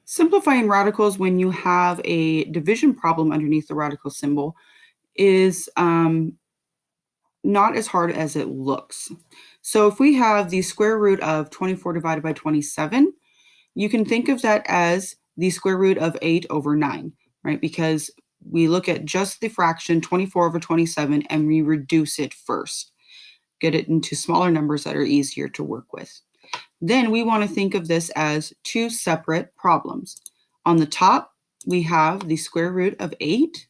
Simplifying radicals when you have a division problem underneath the radical symbol is not as hard as it looks. So if we have the square root of 24 divided by 27, you can think of that as the square root of 8 over 9, right? Because we look at just the fraction 24 over 27 and we reduce it first, get it into smaller numbers that are easier to work with. Then we want to think of this as two separate problems. On the top, we have the square root of 8.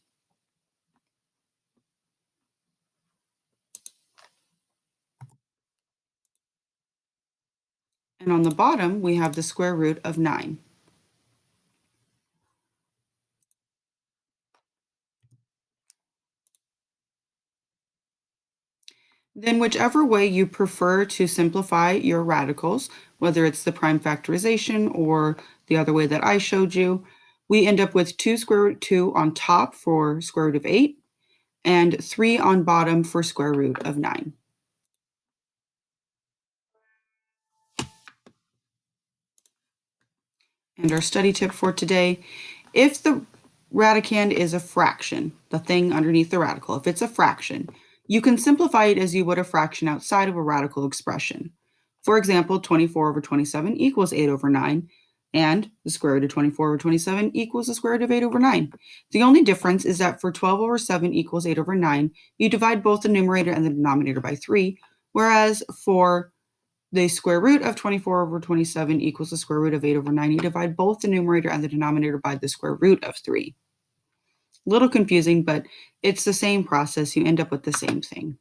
And on the bottom, we have the square root of 9. Then whichever way you prefer to simplify your radicals, whether it's the prime factorization or the other way that I showed you, we end up with 2 square root 2 on top for square root of 8 and 3 on bottom for square root of 9. And our study tip for today, if the radicand is a fraction, the thing underneath the radical, if it's a fraction, you can simplify it as you would a fraction outside of a radical expression. For example, 24 over 27 equals 8 over 9, and the square root of 24 over 27 equals the square root of 8 over 9. The only difference is that for 12 over 7 equals 8 over 9, you divide both the numerator and the denominator by 3, whereas for the square root of 24 over 27 equals the square root of 8 over 9. You divide both the numerator and the denominator by the square root of 3. A little confusing, but it's the same process. You end up with the same thing.